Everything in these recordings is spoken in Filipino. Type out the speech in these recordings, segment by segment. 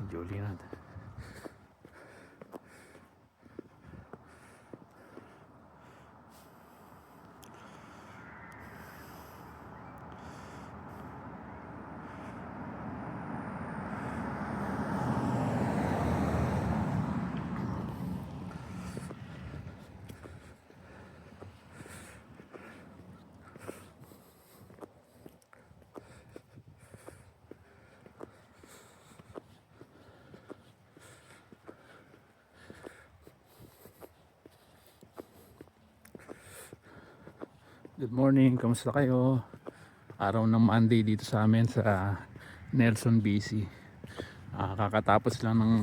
Medyo ulingan. Good morning, kamusta kayo? Araw ng Monday dito sa amin sa Nelson, BC. Kakatapos lang ng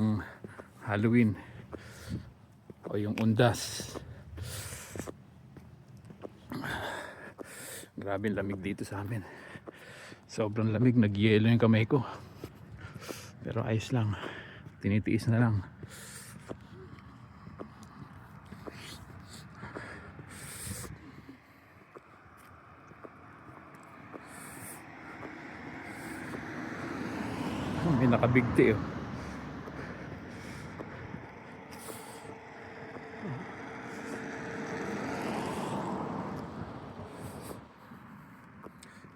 Halloween o yung Undas. Grabe ang lamig dito sa amin. Sobrang lamig, nagyelo yung kamay ko. Pero ayos lang, tinitiis na lang. May nakabigti oh.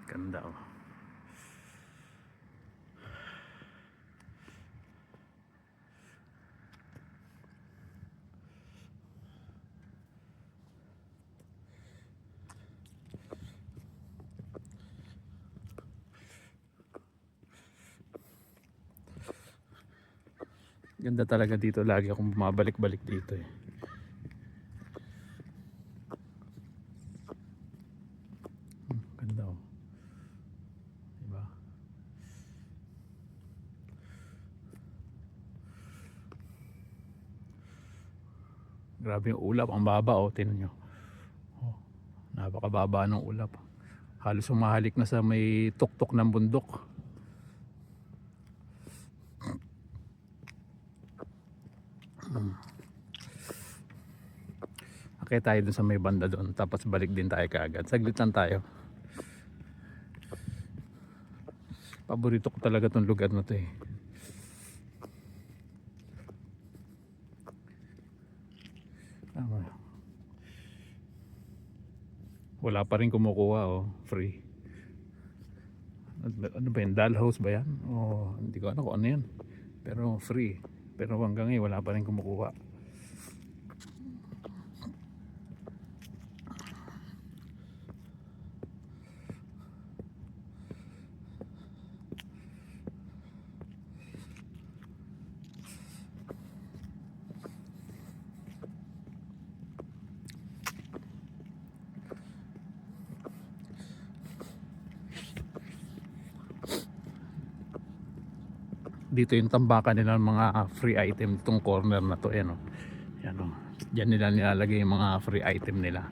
Ganda oh. Ganda talaga dito, lagi akong bumabalik-balik dito eh. Ganda oh. Diba? Grabe yung ulap, ang baba oh, tingnan nyo. Oh, napakababa ng ulap. Halos umahalik na sa may tuktok ng bundok. Okay, tayo dun sa may banda doon, tapos balik din tayo kaagad. Saglit lang tayo. Paborito ko talaga tong lugar na to eh. Wala pa rin kumukuha oh, free. Ano ba yan? Dollhouse ba yan? Oh, hindi ko alam kung ano yan. Pero free. Pero hanggang ngayon wala pa rin kumukuha. Dito yung tambakan nila ng mga free item itong corner na to. Yan o. Yan o. Diyan nila nilalagay yung mga free item nila.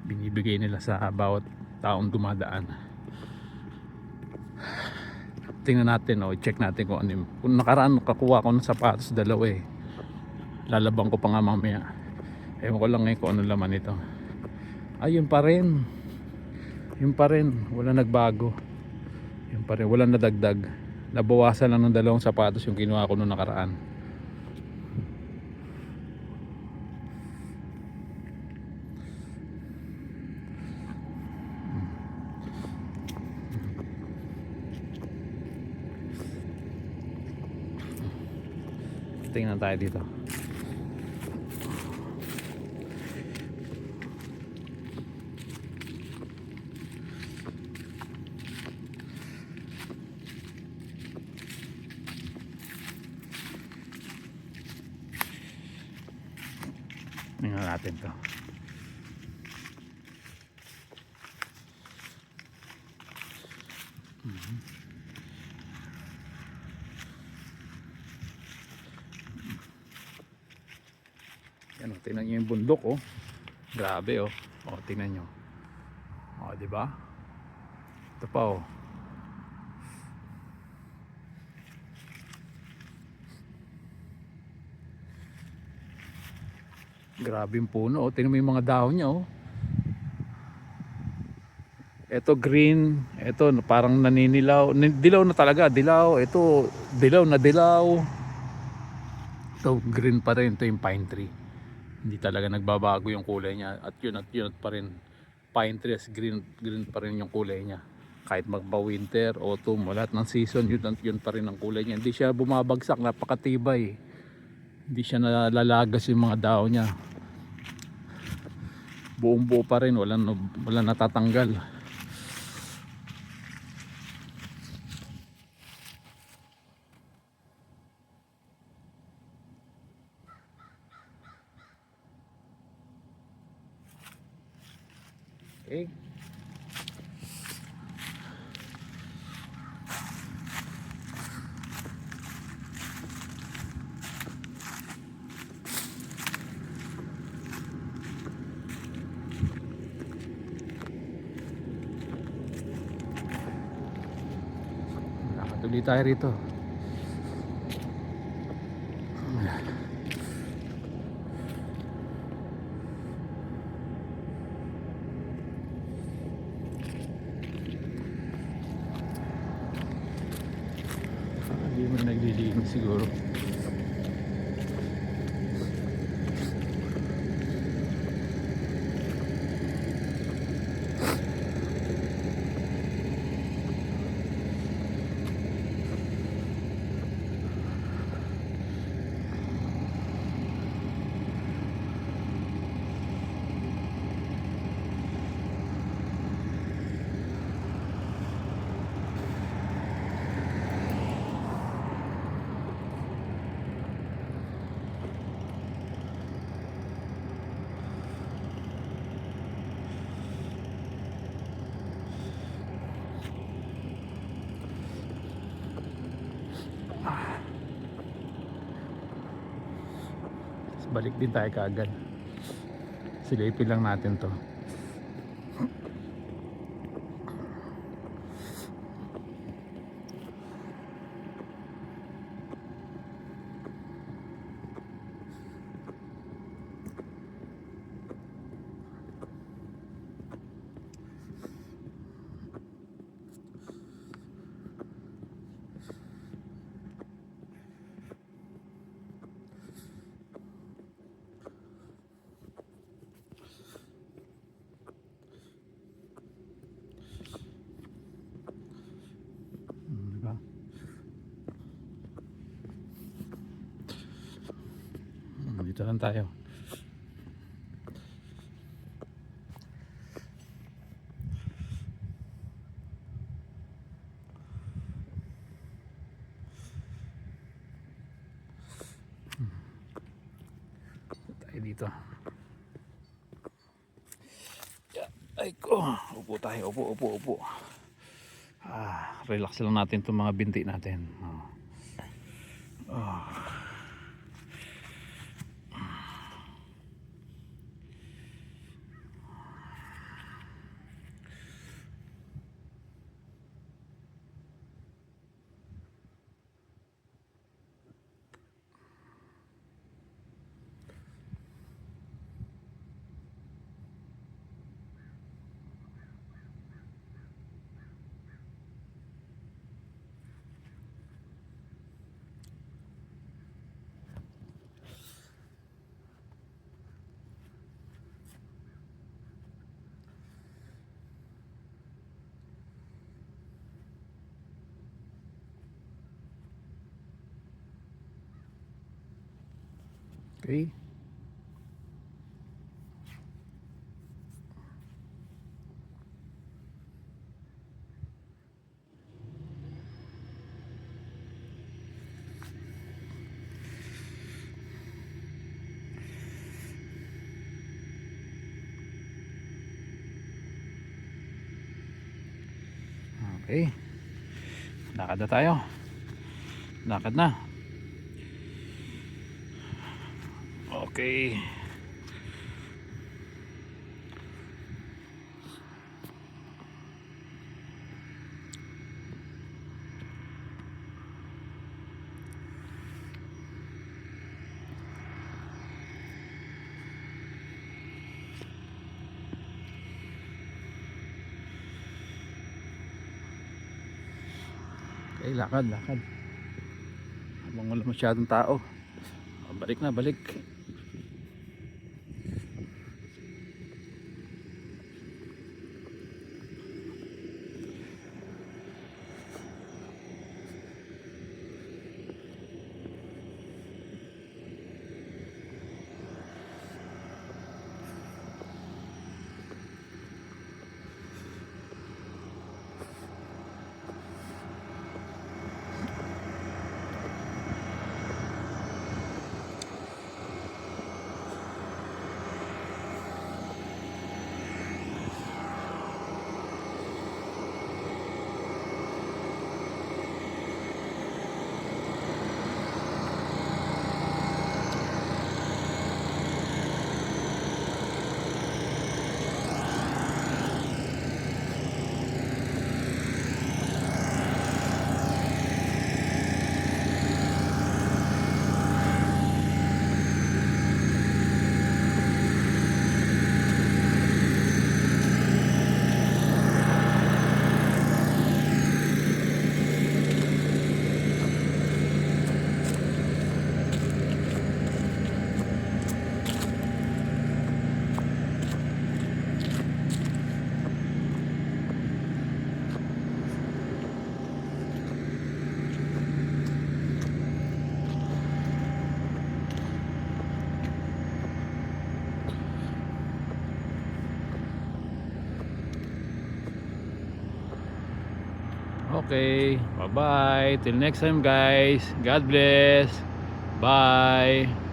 Binibigay nila sa bawat taong dumadaan. Tingnan natin o. Check natin kung ano yung. Kung nakaraan kakuha ko ng sapatos dalawa eh. Lalabang ko pa nga mamaya. Ewan ko lang ngayon kung ano laman ito. Ayun pa rin. Yun pa rin. Wala nagbago. Yun pa rin. Wala nadagdag. Nabawasan lang ng dalawang sapatos yung kinuha ko noong nakaraan. Tingnan tayo dito. Tingnan natin to. Yan o, tingnan nyo yung bundok oh. Grabe oh. O, tingnan nyo. O, diba? Ito pa oh. Grabe yung puno oh. Tingnan mo yung mga dahon niya oh. Ito green, ito parang naninilaw, dilaw na talaga, dilaw, ito dilaw na dilaw. Ito green pa rin, ito yung pine tree. Hindi talaga nagbabago yung kulay niya, at yun pa rin. Pine tree, green green pa rin yung kulay niya. Kahit magpa winter, autumn, lahat ng season, yun pa rin ang kulay niya. Hindi siya bumabagsak, napakatibay. Hindi siya nalalagas yung mga dahon niya. Buong buo pa rin, wala natatanggal. Okay. Nakatuloy tayo rito. Hindi mo naglilinis siguro. Balik din tayo kaagad. Silipin lang natin to. Diba? Dito lang tayo. Dito. Ay ko, upo tayo, upo. Relax lang natin itong mga binti natin. Okay. Okay. Lakad na tayo. Lakad na. Okay. Okay, lakad, lakad. Habang wala masyadong tao. Balik na, balik. Okay, bye bye. Till next time guys. God bless. Bye.